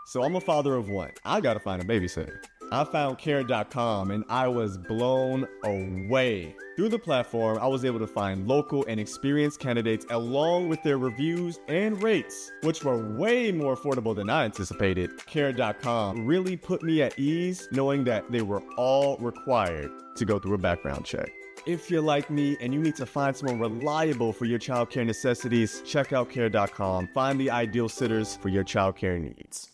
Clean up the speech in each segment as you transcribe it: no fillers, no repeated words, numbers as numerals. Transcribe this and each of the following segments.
So I'm a father of one. I gotta find a babysitter. I found care.com and I was blown away. Through the platform, I was able to find local and experienced candidates along with their reviews and rates, which were way more affordable than I anticipated. Care.com really put me at ease knowing that they were all required to go through a background check. If you're like me and you need to find someone reliable for your childcare necessities, check out care.com. Find the ideal sitters for your childcare needs.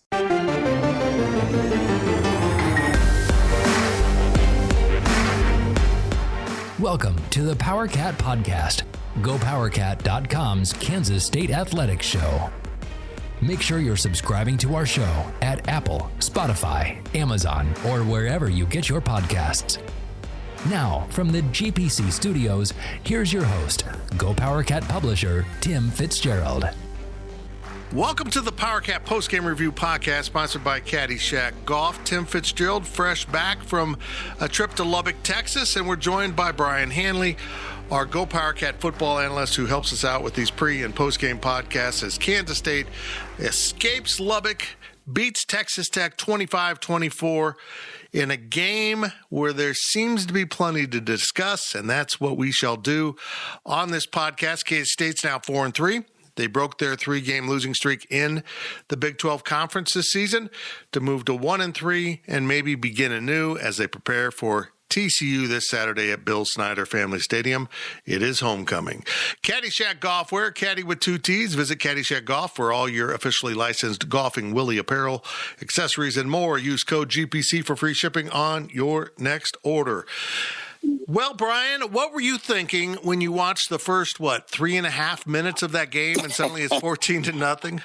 Welcome to the Powercat Podcast, GoPowercat.com's Kansas State Athletics Show. Make sure you're subscribing to our show at Apple, Spotify, Amazon, or wherever you get your podcasts. Now, from the GPC studios, here's your host, GoPowercat publisher, Tim Fitzgerald. Welcome to the Powercat Postgame Review Podcast, sponsored by Caddyshack Golf. Tim Fitzgerald, fresh back from a trip to Lubbock, Texas, and we're joined by Brien Hanley, our GoPowercat football analyst who helps us out with these pre- and postgame podcasts as Kansas State escapes Lubbock, beats Texas Tech 25-24 in a game where there seems to be plenty to discuss, and that's what we shall do on this podcast. Kansas State's now 4-3. They broke their 3-game losing streak in the Big 12 Conference this season to move to 1-3 and maybe begin anew as they prepare for TCU this Saturday at Bill Snyder Family Stadium. It is homecoming. Caddyshack Golf, wear caddy with 2 T's. Visit Caddyshack Golf for all your officially licensed golfing Willie apparel, accessories, and more. Use code GPC for free shipping on your next order. Well, Brien, what were you thinking when you watched the first, 3.5 minutes of that game and suddenly it's 14-0?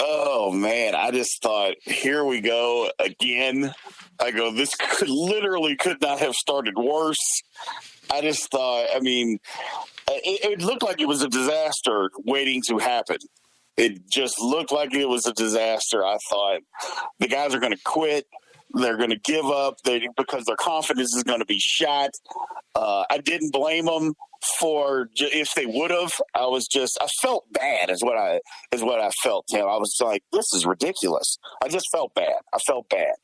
Oh, man, I just thought, here we go again. I go, this could not have started worse. I just thought, it looked like it was a disaster waiting to happen. It just looked like it was a disaster. I thought the guys are going to quit. They're going to give up because their confidence is going to be shot. I didn't blame them for if they would have. I felt bad is what I felt, Tim. I was like, this is ridiculous. I just felt bad. I felt bad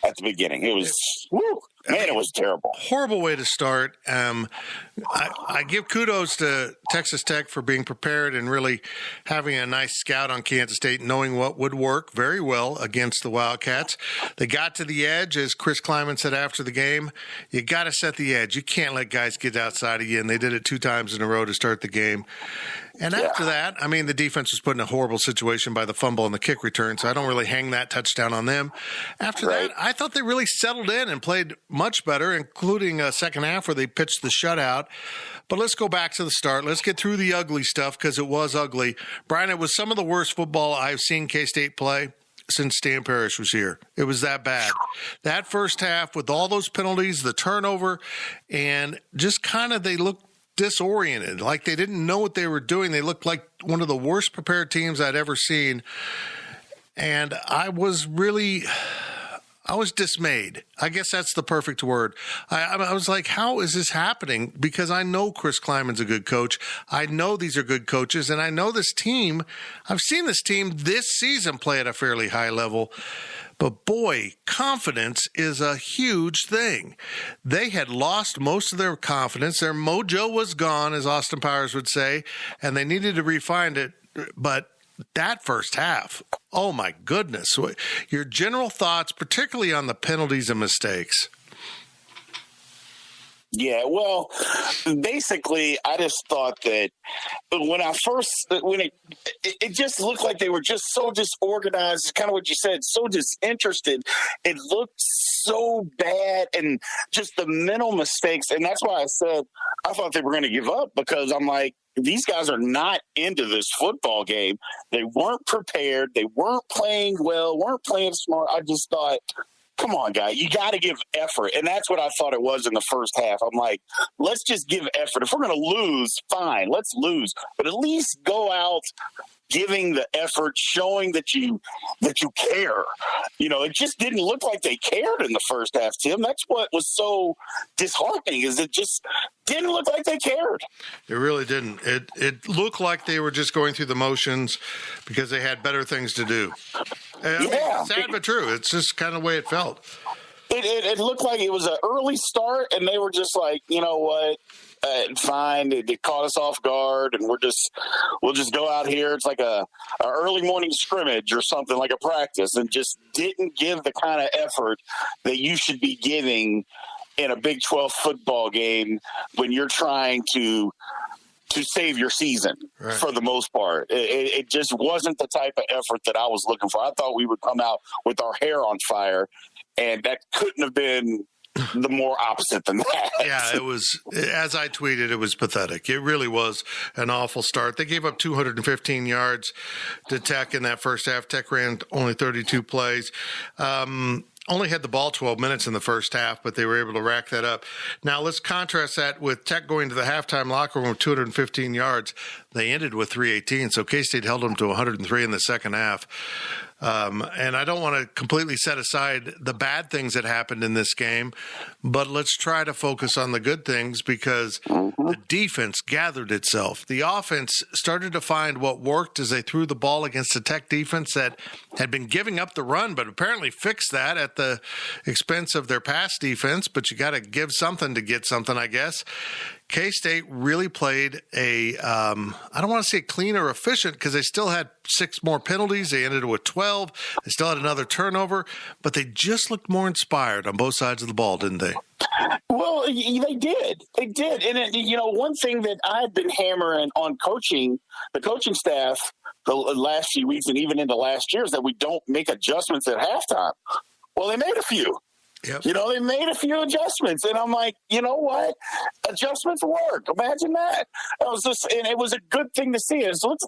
at the beginning. It was, it was terrible. Horrible way to start. I give kudos to Texas Tech for being prepared and really having a nice scout on Kansas State, knowing what would work very well against the Wildcats. They got to the edge, as Chris Kleiman said after the game. You got to set the edge. You can't let guys get outside of you, and they did it 2 times in a row to start the game. And after that, the defense was put in a horrible situation by the fumble and the kick return, so I don't really hang that touchdown on them. After that, I thought they really settled in and played much better, including a second half where they pitched the shutout. But let's go back to the start. Let's get through the ugly stuff because it was ugly. Brien, it was some of the worst football I've seen K-State play since Stan Parrish was here. It was that bad. That first half with all those penalties, the turnover, and just kind of they looked disoriented, like they didn't know what they were doing. They looked like one of the worst prepared teams I'd ever seen. And I was dismayed. I guess that's the perfect word. I was like, how is this happening? Because I know Chris Kleiman's a good coach. I know these are good coaches. And I know this team, I've seen this team this season play at a fairly high level. But boy, confidence is a huge thing. They had lost most of their confidence. Their mojo was gone, as Austin Powers would say, and they needed to refine it. But that first half, oh my goodness. Your general thoughts, particularly on the penalties and mistakes. Yeah, well, basically, I just thought that when it just looked like they were just so disorganized, kind of what you said, so disinterested. It looked so bad, and just the mental mistakes. And that's why I said I thought they were going to give up, because I'm like, these guys are not into this football game. They weren't prepared. They weren't playing well, weren't playing smart. I just thought, come on, guy, you got to give effort. And that's what I thought it was in the first half. I'm like, let's just give effort. If we're going to lose, fine, let's lose. But at least go out giving the effort, showing that you care. It just didn't look like they cared in the first half, Tim. That's what was so disheartening, is it just didn't look like they cared. It really didn't. It looked like they were just going through the motions because they had better things to do. Sad but true. It's just kind of the way it felt. It looked like it was an early start, and they were just like, you know what, fine. It caught us off guard, and we'll just go out here. It's like a early morning scrimmage or something, like a practice, and just didn't give the kind of effort that you should be giving in a Big 12 football game when you're trying to save your season. Right. For the most part. It just wasn't the type of effort that I was looking for. I thought we would come out with our hair on fire, and that couldn't have been the more opposite than that. Yeah, it was, as I tweeted, it was pathetic. It really was an awful start. They gave up 215 yards to Tech in that first half. Tech ran only 32 plays. Only had the ball 12 minutes in the first half, but they were able to rack that up. Now, let's contrast that with Tech going to the halftime locker room with 215 yards. They ended with 318, so K-State held them to 103 in the second half. And I don't want to completely set aside the bad things that happened in this game, but let's try to focus on the good things, because the defense gathered itself. The offense started to find what worked as they threw the ball against the Tech defense that had been giving up the run, but apparently fixed that at the expense of their pass defense. But you got to give something to get something, I guess. K-State really played I don't want to say clean or efficient, because they still had 6 more penalties. They ended with 12. They still had another turnover, but they just looked more inspired on both sides of the ball, didn't they? Well, they did. They did. And, one thing that I've been hammering on the coaching staff the last few weeks and even into last year, is that we don't make adjustments at halftime. Well, they made a few. Yep. They made a few adjustments, and I'm like, you know what? Adjustments work. Imagine that. And it was a good thing to see. It looks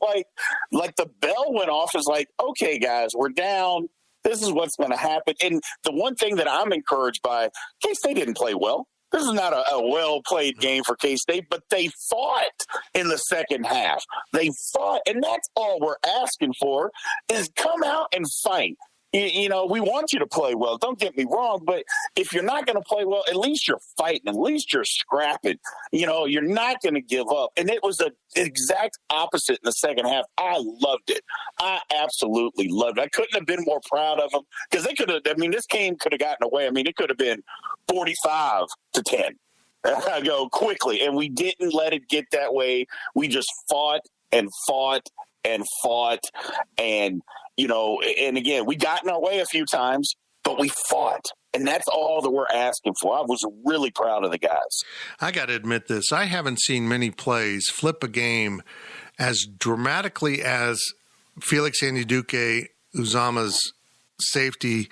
like the bell went off. It's like, okay, guys, we're down. This is what's going to happen. And the one thing that I'm encouraged by, K-State didn't play well. This is not a well-played game for K-State, but they fought in the second half. They fought, and that's all we're asking for, is come out and fight. We want you to play well. Don't get me wrong, but if you're not going to play well, at least you're fighting. At least you're scrapping. You're not going to give up. And it was the exact opposite in the second half. I loved it. I absolutely loved it. I couldn't have been more proud of them, because this game could have gotten away. It could have been 45-10. I go quickly, and we didn't let it get that way. We just fought and fought and fought, and and again, we got in our way a few times, but we fought. And that's all that we're asking for. I was really proud of the guys. I got to admit this. I haven't seen many plays flip a game as dramatically as Felix Anudike Uzama's safety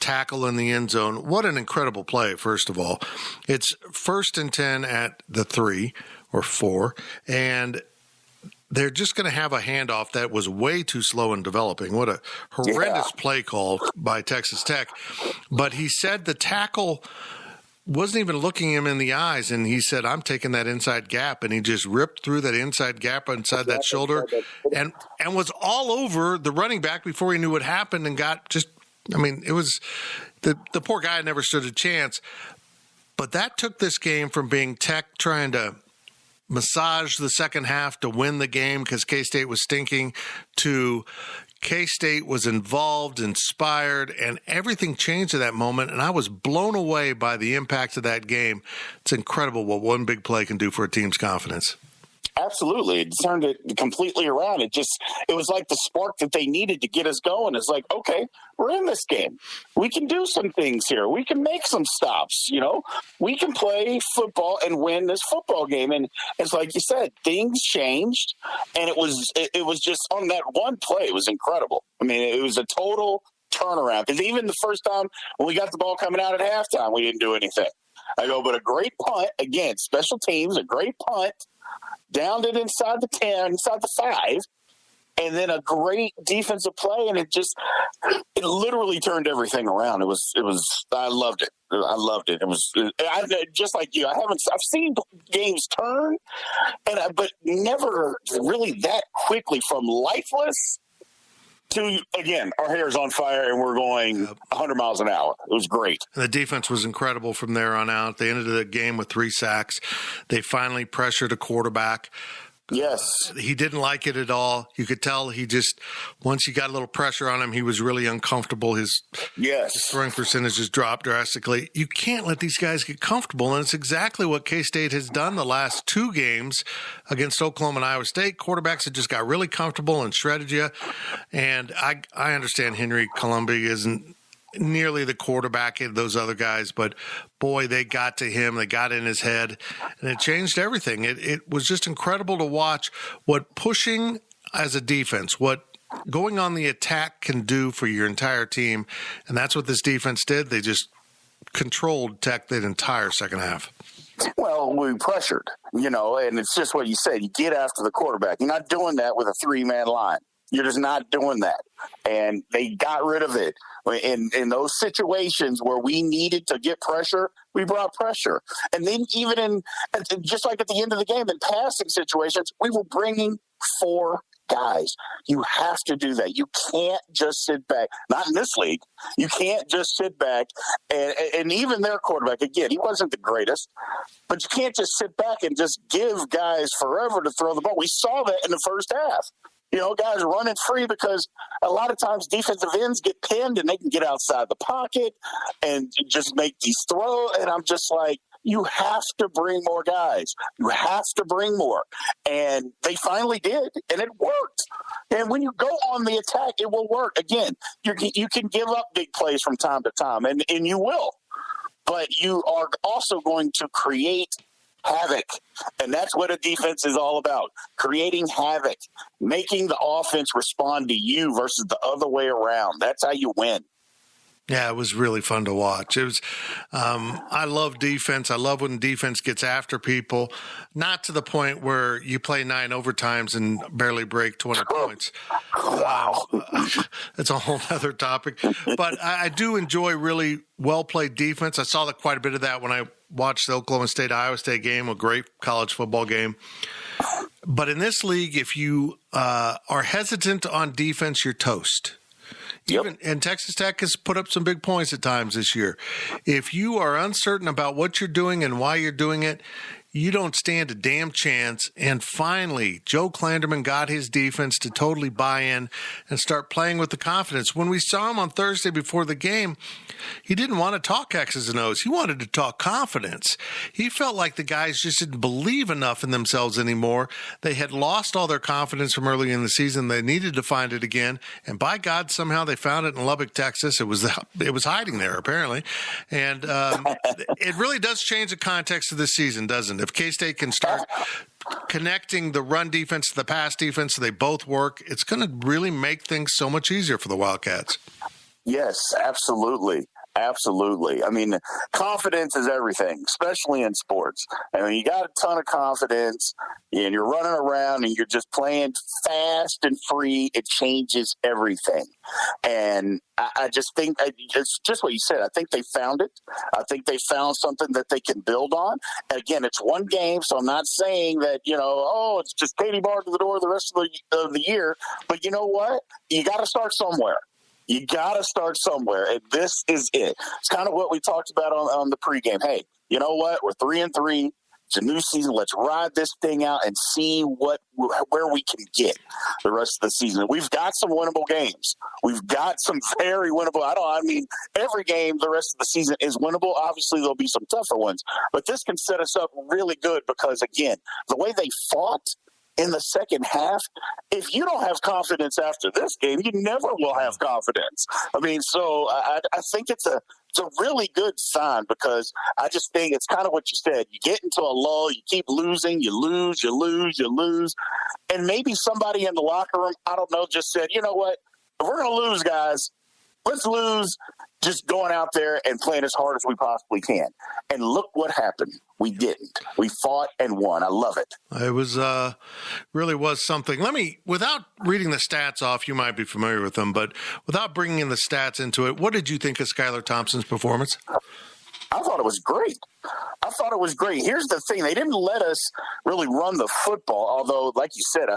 tackle in the end zone. What an incredible play, first of all. It's 1st and 10 at the 3 or 4, and they're just going to have a handoff that was way too slow in developing. What a horrendous play call by Texas Tech. But he said the tackle wasn't even looking him in the eyes, and he said, I'm taking that inside gap, and he just ripped through that inside gap inside that shoulder and was all over the running back before he knew what happened, and got just – it was – the poor guy never stood a chance. But that took this game from being Tech trying to – massage the second half to win the game because K-State was stinking, to K-State was involved, inspired, and everything changed at that moment, and I was blown away by the impact of that game. It's incredible what one big play can do for a team's confidence. Absolutely. It turned it completely around. It was like the spark that they needed to get us going. It's like, okay, we're in this game. We can do some things here. We can make some stops, we can play football and win this football game. And it's like you said, things changed, and it was just on that one play. It was incredible. It was a total turnaround, because even the first time when we got the ball coming out at halftime, we didn't do anything. But a great punt, again, special teams, a great punt, downed it inside the 10, inside the 5, and then a great defensive play, and it literally turned everything around. It was I loved it. It was just like you. I've seen games turn, but never really that quickly from lifeless to, again, our hair's on fire and we're going 100 miles an hour. It was great. The defense was incredible from there on out. They ended the game with 3 sacks. They finally pressured a quarterback. Yes. He didn't like it at all. You could tell once you got a little pressure on him, he was really uncomfortable. His throwing percentages dropped drastically. You can't let these guys get comfortable, and it's exactly what K-State has done the last 2 games against Oklahoma and Iowa State. Quarterbacks have just got really comfortable and shredded you. And I understand Henry Colombi isn't nearly the quarterback of those other guys, but boy, they got to him. They got in his head, and it changed everything. It was just incredible to watch what pushing as a defense, what going on the attack can do for your entire team, and that's what this defense did. They just controlled Tech the entire second half. Well, we pressured, and it's just what you said. You get after the quarterback. You're not doing that with a 3-man line. You're just not doing that. And they got rid of it. In those situations where we needed to get pressure, we brought pressure. And then even just like at the end of the game, in passing situations, we were bringing 4 guys. You have to do that. You can't just sit back. Not in this league. You can't just sit back. And even their quarterback, again, he wasn't the greatest, but you can't just sit back and just give guys forever to throw the ball. We saw that in the first half. Guys running free because a lot of times defensive ends get pinned and they can get outside the pocket and just make these throws. And I'm just like, you have to bring more guys. You have to bring more. And they finally did, and it worked. And when you go on the attack, it will work. Again, you can give up big plays from time to time, and you will. But you are also going to create havoc. And that's what a defense is all about. Creating havoc, making the offense respond to you versus the other way around. That's how you win. Yeah, it was really fun to watch. It was, I love defense. I love when defense gets after people, not to the point where you play 9 overtimes and barely break 20 points. Wow. That's a whole other topic. But I do enjoy really well-played defense. I saw quite a bit of that when I watched the Oklahoma State-Iowa State game, a great college football game. But in this league, if you are hesitant on defense, you're toast. And Texas Tech has put up some big points at times this year. If you are uncertain about what you're doing and why you're doing it, you don't stand a damn chance. And finally, Joe Klanderman got his defense to totally buy in and start playing with the confidence. When we saw him on Thursday before the game, he didn't want to talk X's and O's. He wanted to talk confidence. He felt like the guys just didn't believe enough in themselves anymore. They had lost all their confidence from early in the season. They needed to find it again. And by God, somehow they found it in Lubbock, Texas. It was hiding there, apparently. And it really does change the context of this season, doesn't it? If K-State can start connecting the run defense to the pass defense so they both work, it's going to really make things so much easier for the Wildcats. Yes, absolutely. Absolutely. I mean, confidence is everything, especially in sports. I mean, you got a ton of confidence and you're running around and you're just playing fast and free. It changes everything. And I just think it's just what you said. I think they found it. I think they found something that they can build on. And again, it's one game, so I'm not saying that, it's just Katie Bar to the door the rest of the year. But you know what? You got to start somewhere. You got to start somewhere, and this is it. It's kind of what we talked about on the pregame. Hey, you know what? We're 3-3. It's a new season. Let's ride this thing out and see where we can get the rest of the season. We've got some winnable games. We've got some very winnable. I mean, every game the rest of the season is winnable. Obviously, there'll be some tougher ones, but this can set us up really good because, again, the way they fought in the second half, if you don't have confidence after this game, you never will have confidence. I mean, so I think it's a really good sign because I just think it's kind of what you said. You get into a lull, you keep losing, you lose. And maybe somebody in the locker room, I don't know, just said, you know what, if we're going to lose, guys, let's lose just going out there and playing as hard as we possibly can. And look what happened. We didn't. We fought and won. I love it. It was really was something. Without reading the stats off, you might be familiar with them, but without bringing in the stats into it, what did you think of Skylar Thompson's performance? I thought it was great. Here's the thing. They didn't let us really run the football, although, like you said, I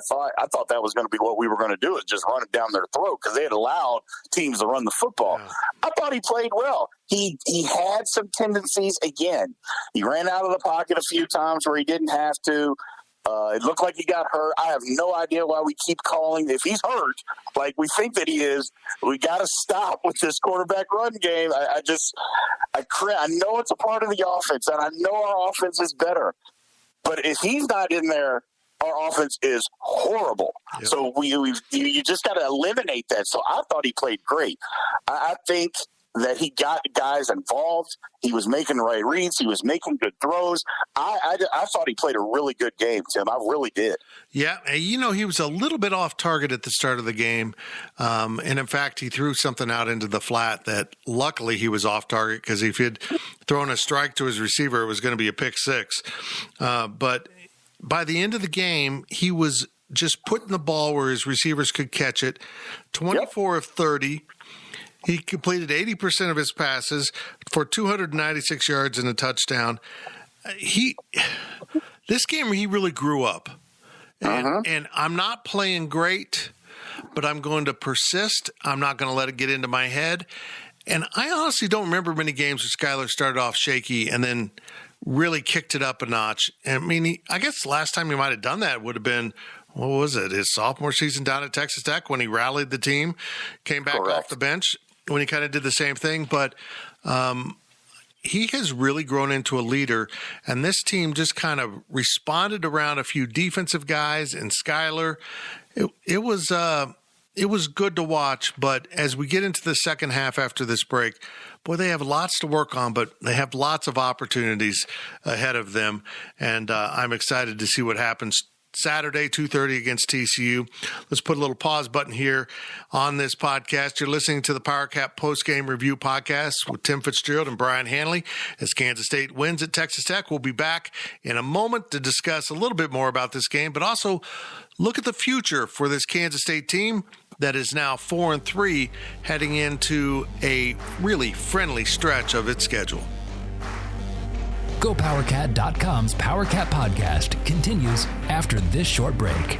thought that was going to be what we were going to do, is just run it down their throat, because they had allowed teams to run the football. Yeah. I thought he played well. He had some tendencies. Again, he ran out of the pocket a few times where he didn't have to. It looked like he got hurt. I have no idea why we keep calling. If he's hurt, like we think that he is, we got to stop with this quarterback run game. I know it's a part of the offense, and I know our offense is better. But if he's not in there, our offense is horrible. Yep. So you just got to eliminate that. So I thought he played great. I think that he got guys involved. He was making the right reads. He was making good throws. I thought he played a really good game, Tim. I really did. Yeah, he was a little bit off target at the start of the game. And, in fact, he threw something out into the flat that luckily he was off target, because if he'd thrown a strike to his receiver, it was going to be a pick six. But by the end of the game, he was just putting the ball where his receivers could catch it. 24 of 30. He completed 80% of his passes for 296 yards and a touchdown. This game, he really grew up. And I'm not playing great, but I'm going to persist. I'm not going to let it get into my head. And I honestly don't remember many games where Skylar started off shaky and then really kicked it up a notch. I mean, I guess the last time he might have done that would have been, what was it, his sophomore season down at Texas Tech, when he rallied the team, came back off the bench, when he kind of did the same thing. But he has really grown into a leader, and this team just kind of responded around a few defensive guys and Skylar. It was good to watch, but as we get into the second half after this break, boy, they have lots to work on, but they have lots of opportunities ahead of them, and I'm excited to see what happens Saturday, 2:30 against TCU. Let's put a little pause button here on this podcast. You're listening to the Powercat Postgame Review Podcast with Tim Fitzgerald and Brien Hanley as Kansas State wins at Texas Tech. We'll be back in a moment to discuss a little bit more about this game, but also look at the future for this Kansas State team that is now 4-3, heading into a really friendly stretch of its schedule. GoPowercat.com's Powercat Podcast continues after this short break.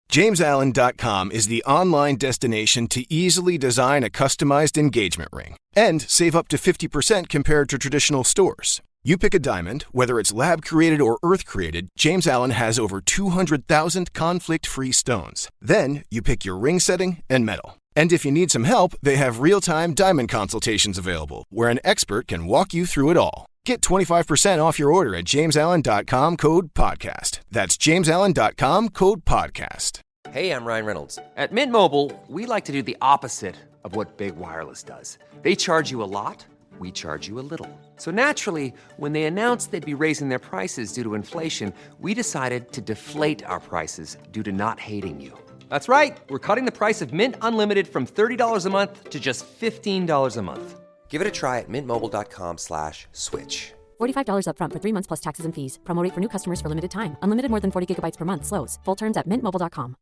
JamesAllen.com is the online destination to easily design a customized engagement ring and save up to 50% compared to traditional stores. You pick a diamond, whether it's lab-created or earth-created, James Allen has over 200,000 conflict-free stones. Then you pick your ring setting and metal. And if you need some help, they have real-time diamond consultations available, where an expert can walk you through it all. Get 25% off your order at JamesAllen.com, code podcast. That's JamesAllen.com, code podcast. Hey, I'm Ryan Reynolds. At Mint Mobile, we like to do the opposite of what Big Wireless does. They charge you a lot, we charge you a little. So naturally, when they announced they'd be raising their prices due to inflation, we decided to deflate our prices due to not hating you. That's right. We're cutting the price of Mint Unlimited from $30 a month to just $15 a month. Give it a try at mintmobile.com/switch. $45 up front for 3 months plus taxes and fees. Promo rate for new customers for limited time. Unlimited more than 40 gigabytes per month. Slows full terms at mintmobile.com.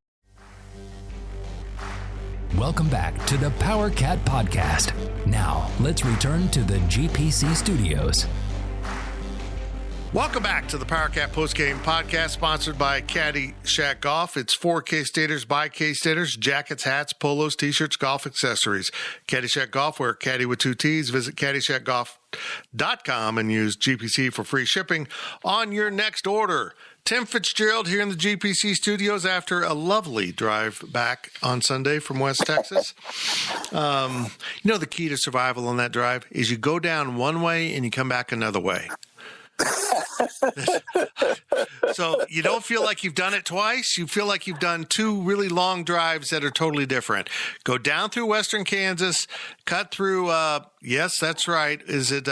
Welcome back to the Powercat Podcast. Now, let's return to the GPC studios. Welcome back to the Powercat Postgame Podcast, sponsored by Caddy Shack Golf. It's for K-Staters, by K-Staters, jackets, hats, polos, t-shirts, golf accessories. Caddy Shack Golf, where Caddy with 2 T's. Visit caddyshackgolf.com and use GPC for free shipping on your next order. Tim Fitzgerald here in the GPC studios after a lovely drive back on Sunday from West Texas. The key to survival on that drive is you go down one way and you come back another way. So you don't feel like you've done it twice. You feel like you've done 2 really long drives that are totally different. Go down through western Kansas, cut through, yes, that's right. Is it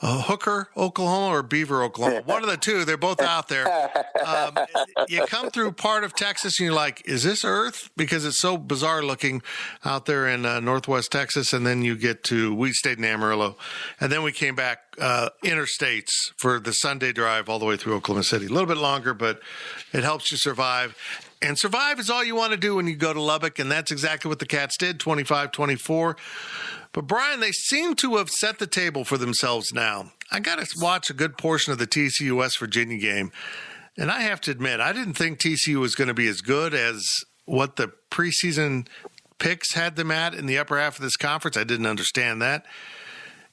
Hooker, Oklahoma, or Beaver, Oklahoma. One of the two. They're both out there. You come through part of Texas and you're like, is this Earth? Because it's so bizarre looking out there in northwest Texas. And then we stayed in Amarillo. And then we came back interstates for the Sunday drive all the way through Oklahoma City. A little bit longer, but it helps you survive. And survive is all you want to do when you go to Lubbock, and that's exactly what the Cats did, 25-24. But, Brien, they seem to have set the table for themselves now. I got to watch a good portion of the TCU West Virginia game, and I have to admit, I didn't think TCU was going to be as good as what the preseason picks had them at in the upper half of this conference. I didn't understand that.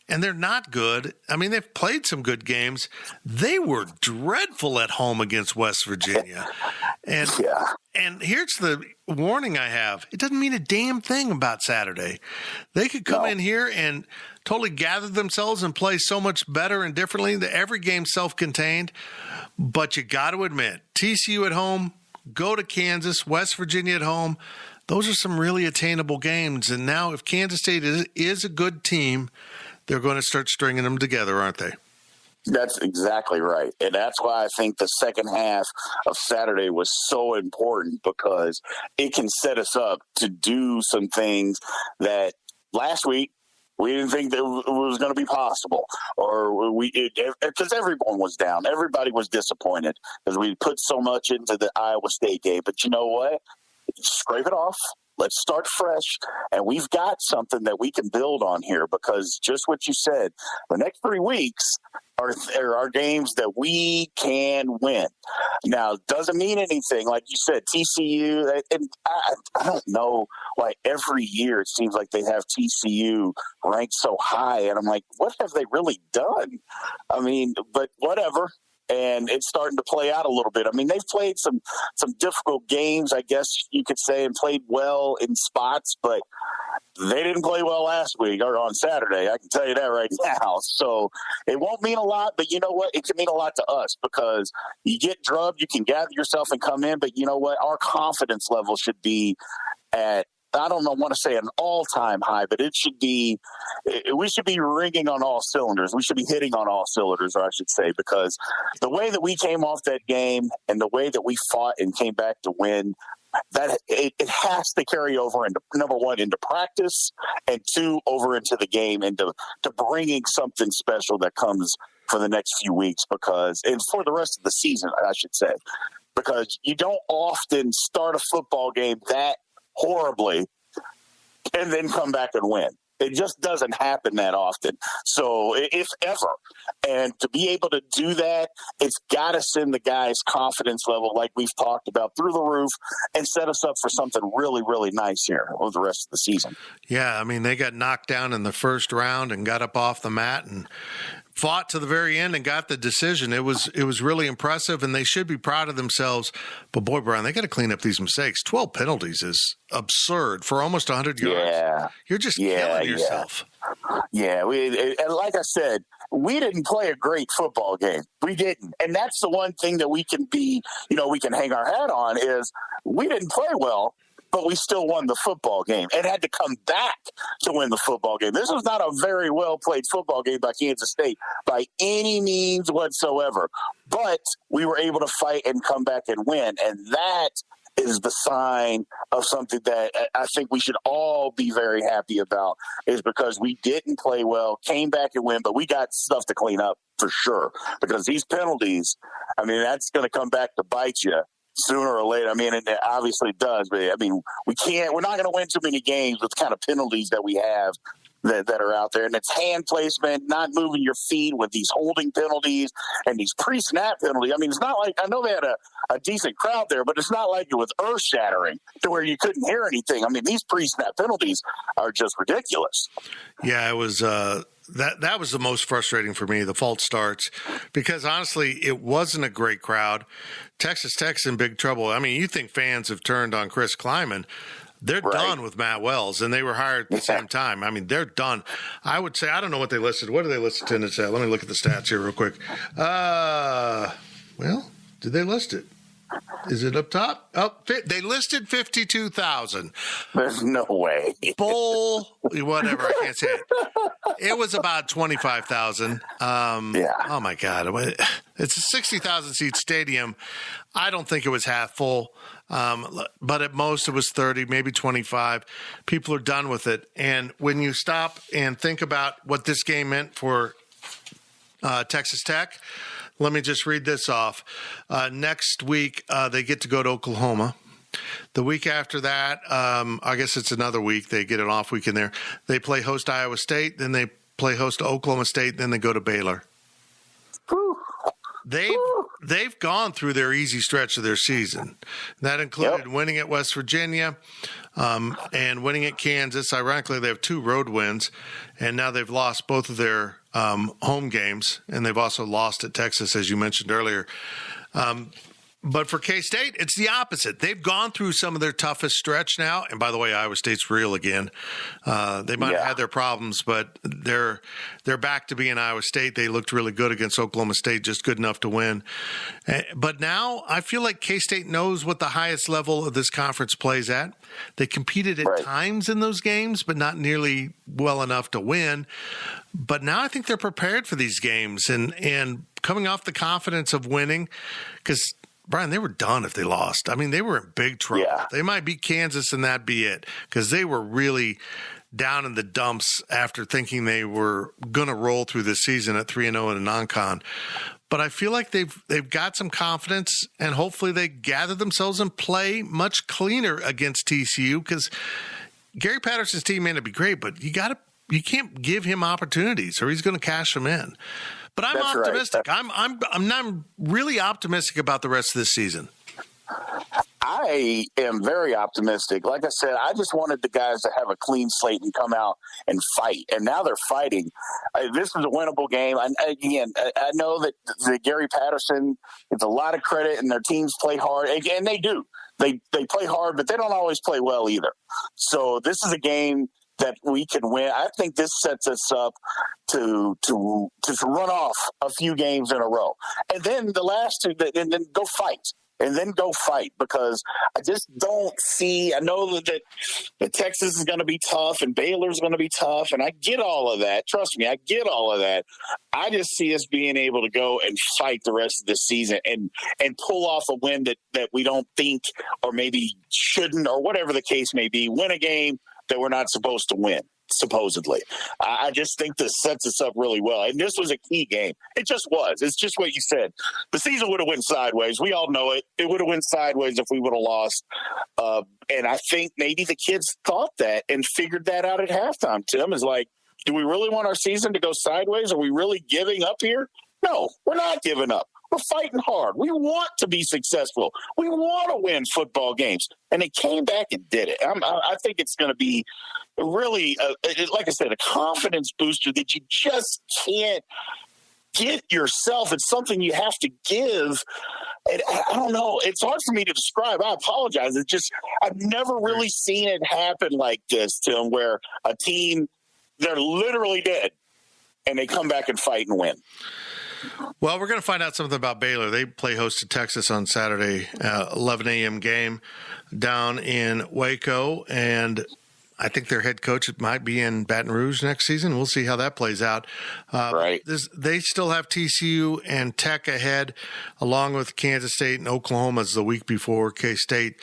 And they're not good. I mean, they've played some good games. They were dreadful at home against West Virginia. And here's the warning I have. It doesn't mean a damn thing about Saturday. They could come in here and totally gather themselves and play so much better and differently. Every game's self-contained. But you got to admit, TCU at home, go to Kansas, West Virginia at home. Those are some really attainable games. And now if Kansas State is a good team, they're going to start stringing them together, aren't they? That's exactly right. And that's why I think the second half of Saturday was so important, because it can set us up to do some things that last week we didn't think that it was going to be possible, or because everyone was down. Everybody was disappointed because we put so much into the Iowa State game. But you know what? Scrape it off. Let's start fresh, and we've got something that we can build on here, because just what you said, the next 3 weeks are games that we can win. Now, doesn't mean anything. Like you said, TCU, and I don't know why every year it seems like they have TCU ranked so high, and I'm like, what have they really done? I mean, but whatever. And it's starting to play out a little bit. I mean, they've played some difficult games, I guess you could say, and played well in spots, but they didn't play well last week or on Saturday. I can tell you that right now. So it won't mean a lot, but you know what? It can mean a lot to us, because you get drubbed, you can gather yourself and come in, but you know what? Our confidence level should be at, I don't want to say an all-time high, but we should be ringing on all cylinders. We should be hitting on all cylinders, or I should say, because the way that we came off that game and the way that we fought and came back to win, that it has to carry over into, number one, into practice, and two, over into the game, and to bringing something special that comes for the next few weeks, and for the rest of the season, I should say, because you don't often start a football game that horribly and then come back and win. It just doesn't happen that often. So if ever, and to be able to do that, it's got to send the guys' confidence level, like we've talked about, through the roof, and set us up for something really, really nice here over the rest of the season. Yeah, I mean, they got knocked down in the first round and got up off the mat and fought to the very end and got the decision. It was really impressive, and they should be proud of themselves. But boy, Brien, they got to clean up these mistakes. 12 penalties is absurd for almost 100 yards. Yeah. You're just killing yourself. Yeah, and like I said, we didn't play a great football game. We didn't. And that's the one thing that we can we can hang our hat on, is we didn't play well, but we still won the football game and had to come back to win the football game. This was not a very well-played football game by Kansas State by any means whatsoever. But we were able to fight and come back and win, and that is the sign of something that I think we should all be very happy about, is because we didn't play well, came back and win, but we got stuff to clean up for sure, because these penalties, I mean, that's going to come back to bite you sooner or later. I mean, it obviously does, but I mean, we're not going to win too many games with the kind of penalties that we have that are out there. And it's hand placement, not moving your feet, with these holding penalties and these pre-snap penalties. I mean, it's not like, I know they had a decent crowd there, but it's not like it was earth-shattering to where you couldn't hear anything. I mean, these pre-snap penalties are just ridiculous. Yeah, it was that was the most frustrating for me, the false starts, because honestly, it wasn't a great crowd. Texas Tech's in big trouble. I mean, you think fans have turned on Chris Kleiman. They're done with Matt Wells, and they were hired at the same time. I mean, they're done. I would say, I don't know what they listed. What do they list attendance at? Let me look at the stats here real quick. Well, did they list it? Is it up top? Oh, they listed 52,000. There's no way. Bowl, whatever, I can't say it. It was about 25,000. Yeah. Oh, my God. It's a 60,000 seat stadium. I don't think it was half full, but at most it was 30, maybe 25. People are done with it. And when you stop and think about what this game meant for Texas Tech, let me just read this off. Next week, they get to go to Oklahoma. The week after that, I guess it's another week. They get an off week in there. They play host to Iowa State, then they play host to Oklahoma State, then they go to Baylor. They've gone through their easy stretch of their season. That included winning at West Virginia and winning at Kansas. Ironically, they have 2 road wins, and now they've lost both of their home games, and they've also lost at Texas, as you mentioned earlier. But for K-State, it's the opposite. They've gone through some of their toughest stretch now. And by the way, Iowa State's real again. They might have had their problems, but they're back to being Iowa State. They looked really good against Oklahoma State, just good enough to win. But now I feel like K-State knows what the highest level of this conference plays at. They competed at times in those games, but not nearly well enough to win. But now I think they're prepared for these games and coming off the confidence of winning, because Brien, they were done if they lost. I mean, they were in big trouble. Yeah. They might beat Kansas and that be it, because they were really down in the dumps after thinking they were going to roll through the season at 3-0 in a non-con. But I feel like they've got some confidence, and hopefully they gather themselves and play much cleaner against TCU, because Gary Patterson's team may not be great, but you can't give him opportunities or he's going to cash them in. But I'm optimistic. Right. I'm really optimistic about the rest of this season. I am very optimistic. Like I said, I just wanted the guys to have a clean slate and come out and fight. And now they're fighting. This is a winnable game. I know that Gary Patterson gets a lot of credit and their teams play hard. And they do. They play hard, but they don't always play well either. So this is a game that we can win. I think this sets us up to run off a few games in a row. And then the last 2, and then go fight. And then go fight, because I just don't see – I know that Texas is going to be tough and Baylor's going to be tough, and I get all of that. Trust me, I get all of that. I just see us being able to go and fight the rest of the season and pull off a win that we don't think or maybe shouldn't, or whatever the case may be, win a game that we're not supposed to win, supposedly. I just think this sets us up really well. And this was a key game. It just was. It's just what you said. The season would have went sideways. We all know it. It would have went sideways if we would have lost. And I think maybe the kids thought that and figured that out at halftime, Tim, is like, do we really want our season to go sideways? Are we really giving up here? No, we're not giving up. We're fighting hard. We want to be successful. We want to win football games. And they came back and did it. I think it's going to be really, like I said, a confidence booster that you just can't get yourself. It's something you have to give. And I don't know. It's hard for me to describe. I apologize. It's just I've never really seen it happen like this, Tim, where a team, they're literally dead, and they come back and fight and win. Well, we're going to find out something about Baylor. They play host to Texas on Saturday, 11 a.m. game down in Waco, and I think their head coach might be in Baton Rouge next season. We'll see how that plays out. Right. They still have TCU and Tech ahead, along with Kansas State and Oklahoma's the week before K-State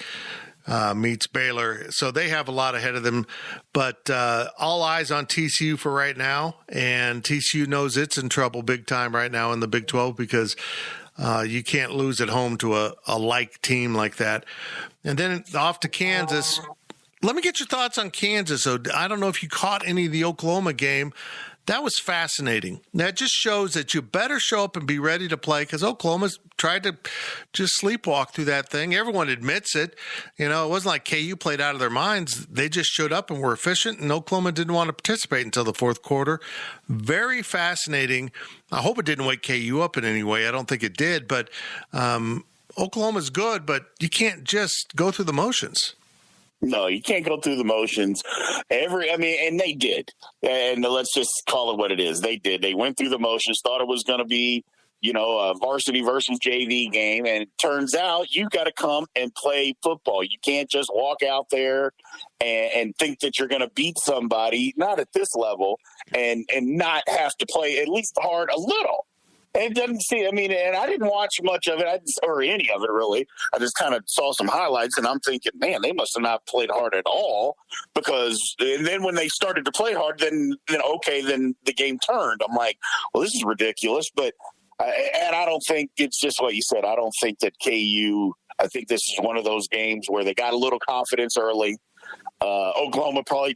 meets Baylor. So they have a lot ahead of them. But all eyes on TCU for right now. And TCU knows it's in trouble big time right now in the Big 12, because you can't lose at home to a like team like that. And then off to Kansas. Let me get your thoughts on Kansas. So I don't know if you caught any of the Oklahoma game. That was fascinating. That just shows that you better show up and be ready to play, because Oklahoma's tried to just sleepwalk through that thing. Everyone admits it. You know, it wasn't like KU played out of their minds. They just showed up and were efficient, and Oklahoma didn't want to participate until the fourth quarter. Very fascinating. I hope it didn't wake KU up in any way. I don't think it did, but Oklahoma's good, but you can't just go through the motions. No, you can't go through the motions. And they did. And let's just call it what it is. They did. They went through the motions, thought it was going to be, a varsity versus JV game, and it turns out you got to come and play football. You can't just walk out there and think that you're going to beat somebody, not at this level, and not have to play at least hard a little. And it doesn't seem, and I didn't watch much of it, or any of it really. I just kind of saw some highlights, and I'm thinking, man, they must have not played hard at all, and then when they started to play hard, then the game turned. I'm like, well, this is ridiculous. But and I don't think it's just what you said. I don't think that KU, I think this is one of those games where they got a little confidence early. Oklahoma probably,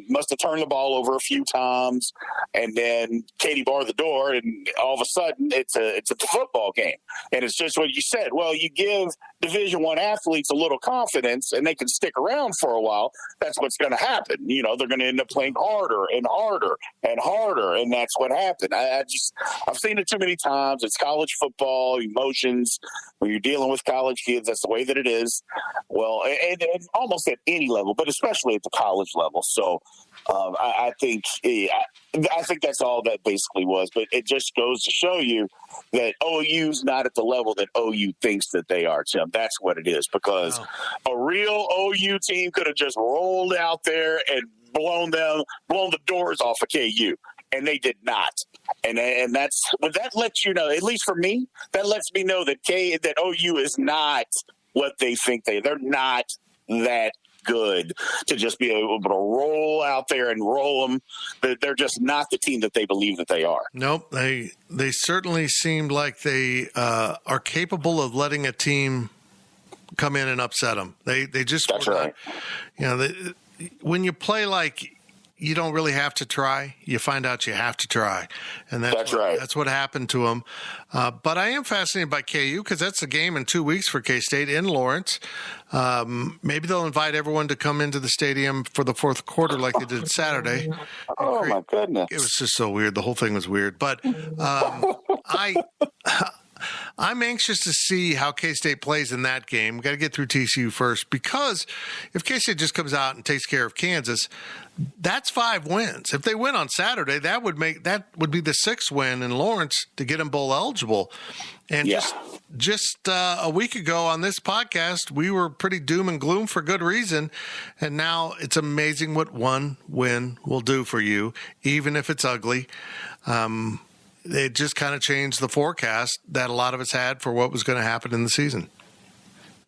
must have turned the ball over a few times, and then Katie barred the door, and all of a sudden it's a football game. And it's just what you said. Well, you give Division I athletes a little confidence, and they can stick around for a while. That's what's going to happen. They're going to end up playing harder and harder and harder, and that's what happened. I've seen it too many times. It's college football, emotions. When you're dealing with college kids, that's the way that it is. Well, and almost at any level, but especially at the college level. So I think that's all that basically was. But it just goes to show you that OU's not at the level that OU thinks that they are, Tim. That's what it is, because a real OU team could have just rolled out there and blown the doors off of KU. And they did not. And that lets you know, at least for me, that lets me know that OU is not what they think they're not that good to just be able to roll out there and roll them. They're just not the team that they believe that they are. Nope. They certainly seemed like they are capable of letting a team come in and upset them. They just, that's right. When you play like you don't really have to try, you find out you have to try. And that's right. That's what happened to them. But I am fascinated by KU because that's a game in 2 weeks for K-State in Lawrence. Maybe they'll invite everyone to come into the stadium for the fourth quarter like they did Saturday. Oh, my goodness. It was just so weird. The whole thing was weird. But I'm anxious to see how K-State plays in that game. We've got to get through TCU first, because if K-State just comes out and takes care of Kansas, that's 5 wins. If they win on Saturday, that would be the 6th win in Lawrence to get them bowl eligible. And just a week ago on this podcast, we were pretty doom and gloom for good reason. And now it's amazing what one win will do for you, even if it's ugly. It just kind of changed the forecast that a lot of us had for what was going to happen in the season.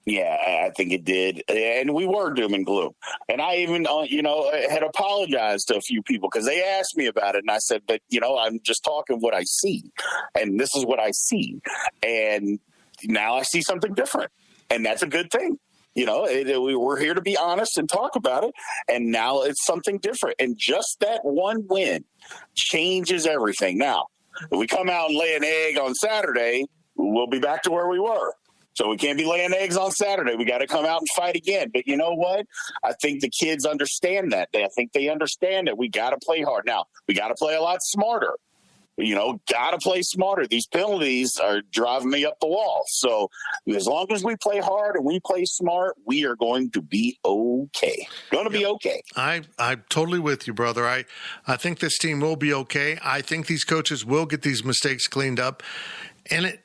Yeah, I think it did. And we were doom and gloom. And I even, had apologized to a few people because they asked me about it. And I said, but, I'm just talking what I see. And this is what I see. And now I see something different. And that's a good thing. We're here to be honest and talk about it. And now it's something different. And just that one win changes everything. Now, if we come out and lay an egg on Saturday, we'll be back to where we were. So we can't be laying eggs on Saturday. We got to come out and fight again. But you know what? I think the kids understand that. I think they understand that we got to play hard. Now, we got to play a lot smarter. Got to play smarter. These penalties are driving me up the wall. So as long as we play hard and we play smart, we are going to be okay. Be okay. I'm totally with you, brother. I think this team will be okay. I think these coaches will get these mistakes cleaned up. And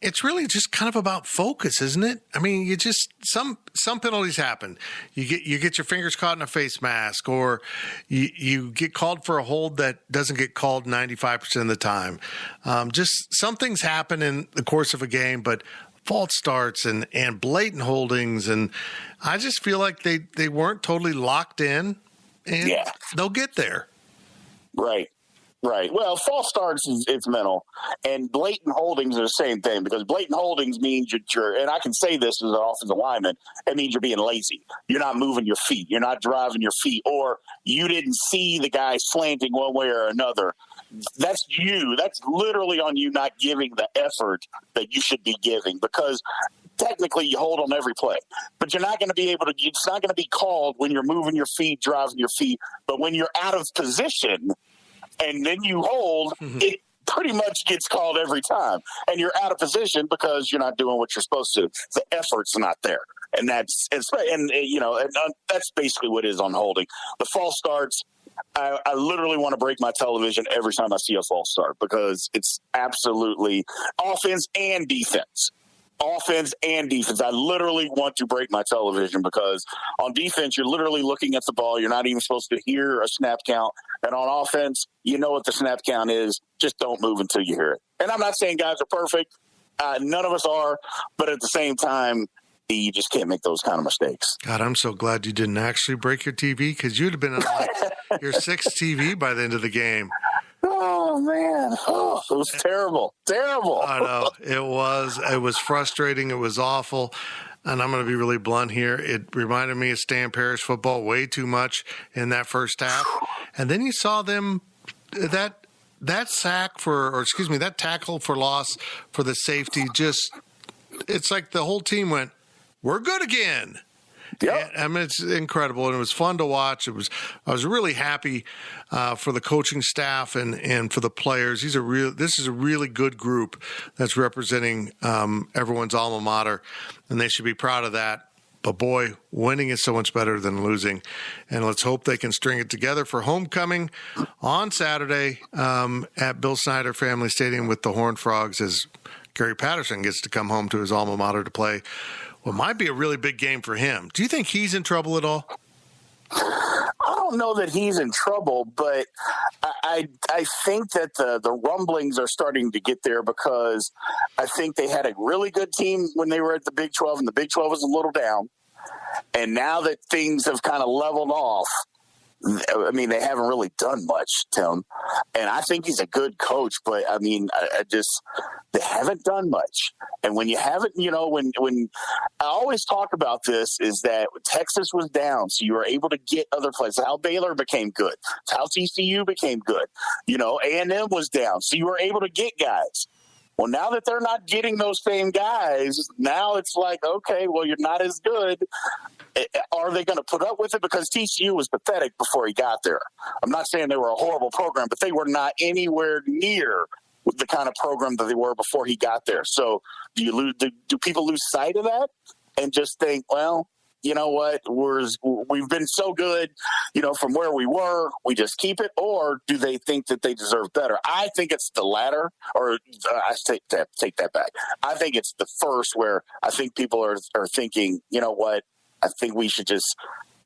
it's really just kind of about focus, isn't it? I mean, you just some penalties happen. You get your fingers caught in a face mask, or you get called for a hold that doesn't get called 95% of the time. Just some things happen in the course of a game, but false starts and blatant holdings, and I just feel like they weren't totally locked in, and they'll get there. Right. Right. Well, false starts it's mental, and blatant holdings are the same thing, because blatant holdings means you're, and I can say this as an offensive lineman, it means you're being lazy. You're not moving your feet. You're not driving your feet, or you didn't see the guy slanting one way or another. That's you. That's literally on you not giving the effort that you should be giving, because technically you hold on every play, but you're not going to be able to, it's not going to be called when you're moving your feet, driving your feet, but when you're out of position and then you hold, it pretty much gets called every time. And you're out of position because you're not doing what you're supposed to. The effort's not there. And that's basically what it is on holding. The false starts, I literally want to break my television every time I see a false start because it's absolutely offense and defense. Offense and defense. I literally want to break my television because on defense, you're literally looking at the ball. You're not even supposed to hear a snap count. And on offense, you know what the snap count is. Just don't move until you hear it. And I'm not saying guys are perfect. None of us are. But at the same time, you just can't make those kind of mistakes. God, I'm so glad you didn't actually break your TV because you'd have been on your sixth TV by the end of the game. Oh, man. Oh, it was terrible. Terrible. I know. It was frustrating. It was awful. And I'm going to be really blunt here. It reminded me of Stan Parrish football way too much in that first half. And then you saw them, that tackle for loss for the safety, just, it's like the whole team went, we're good again. Yep. I mean, it's incredible, and it was fun to watch. I was really happy for the coaching staff and for the players. This is a really good group that's representing everyone's alma mater, and they should be proud of that. But boy, winning is so much better than losing, and let's hope they can string it together for homecoming on Saturday at Bill Snyder Family Stadium with the Horned Frogs as Gary Patterson gets to come home to his alma mater to play what might be a really big game for him. Do you think he's in trouble at all? I don't know that he's in trouble, but I think that the rumblings are starting to get there because I think they had a really good team when they were at the Big 12, and the Big 12 was a little down. And now that things have kind of leveled off, I mean, they haven't really done much, Tim. And I think he's a good coach, but I mean, they haven't done much. And when you haven't, when I always talk about this is that Texas was down, so you were able to get other players. How Baylor became good. How TCU became good. A&M was down, so you were able to get guys. Well, now that they're not getting those same guys, now it's like, okay, well, you're not as good. Are they going to put up with it? Because TCU was pathetic before he got there. I'm not saying they were a horrible program, but they were not anywhere near the kind of program that they were before he got there. So do people lose sight of that and just think, well, you know what, we've been so good, from where we were, we just keep it? Or do they think that they deserve better? I think it's the latter, or I take that back. I think it's the first, where I think people are thinking, you know what, I think we should just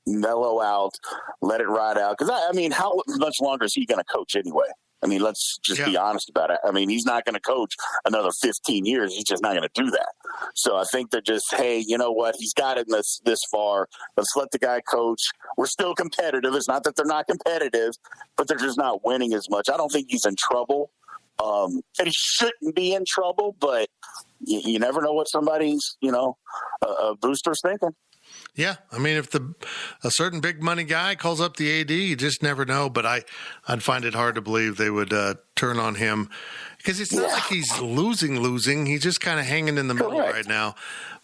mellow out, let it ride out. Because, I mean, how much longer is he going to coach anyway? I mean, let's just be honest about it. I mean, he's not going to coach another 15 years. He's just not going to do that. So I think they're just, hey, you know what? He's got it this far. Let's let the guy coach. We're still competitive. It's not that they're not competitive, but they're just not winning as much. I don't think he's in trouble. And he shouldn't be in trouble, but you never know what somebody's, a booster's thinking. Yeah, I mean, if a certain big money guy calls up the AD, you just never know. But I'd find it hard to believe they would turn on him, because it's not like he's losing. He's just kind of hanging in the middle right now.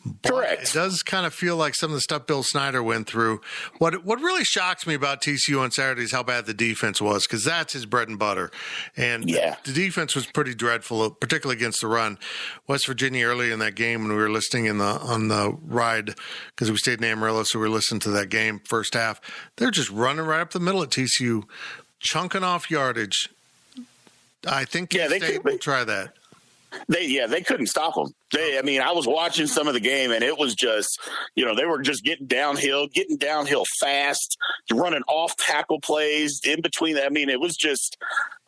But Correct. It does kind of feel like some of the stuff Bill Snyder went through. What really shocks me about TCU on Saturday is how bad the defense was, because that's his bread and butter. And the defense was pretty dreadful, particularly against the run. West Virginia early in that game, when we were listening on the ride, because we stayed in Amarillo, so we were listening to that game first half, they're just running right up the middle at TCU, chunking off yardage. I think State will try that. They couldn't stop them. I was watching some of the game, and it was just, they were just getting downhill fast, running off tackle plays in between. It was just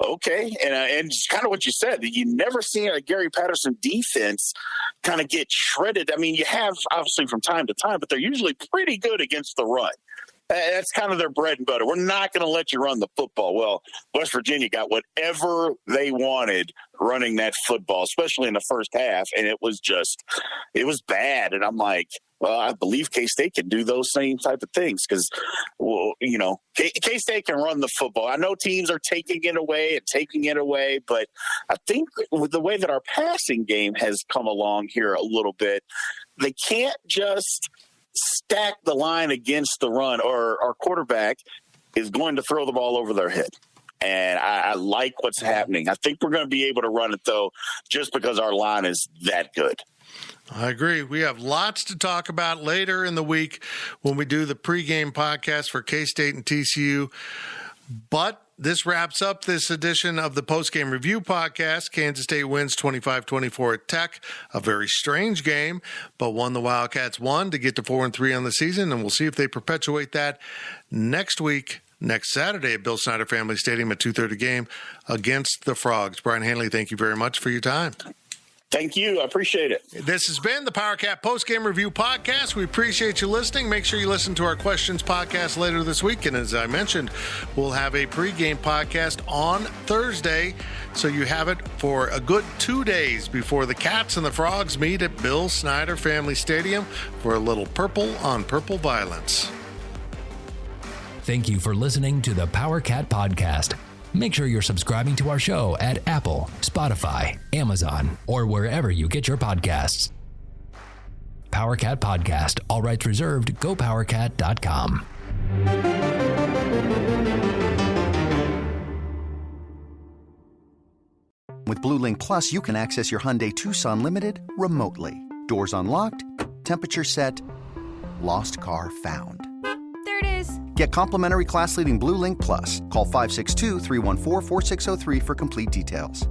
okay. And just kind of what you said, you never seen a Gary Patterson defense kind of get shredded. You have obviously from time to time, but they're usually pretty good against the run. That's kind of their bread and butter. We're not going to let you run the football. Well, West Virginia got whatever they wanted running that football, especially in the first half, and it was bad. And I'm like, well, I believe K-State can do those same type of things because, K-State can run the football. I know teams are taking it away, but I think with the way that our passing game has come along here a little bit, they can't just stack the line against the run, or our quarterback is going to throw the ball over their head. And I like what's happening. I think we're going to be able to run it, though, just because our line is that good. I agree. We have lots to talk about later in the week when we do the pregame podcast for K-State and TCU. But this wraps up this edition of the Postgame Review Podcast. Kansas State wins 25-24 at Tech. A very strange game, but one the Wildcats won to get to 4-3 on the season, and we'll see if they perpetuate that next Saturday at Bill Snyder Family Stadium at 2:30 game against the Frogs. Brien Hanley, thank you very much for your time. Thank you. I appreciate it. This has been the Powercat Postgame Review Podcast. We appreciate you listening. Make sure you listen to our questions podcast later this week. And as I mentioned, we'll have a pregame podcast on Thursday. So you have it for a good 2 days before the Cats and the Frogs meet at Bill Snyder Family Stadium for a little purple on purple violence. Thank you for listening to the Powercat Podcast. Make sure you're subscribing to our show at Apple, Spotify, Amazon, or wherever you get your podcasts. Powercat Podcast, all rights reserved, GoPowercat.com. With Blue Link Plus, you can access your Hyundai Tucson Limited remotely. Doors unlocked, temperature set, lost car found. There it is. Get complimentary class-leading Blue Link Plus. Call 562-314-4603 for complete details.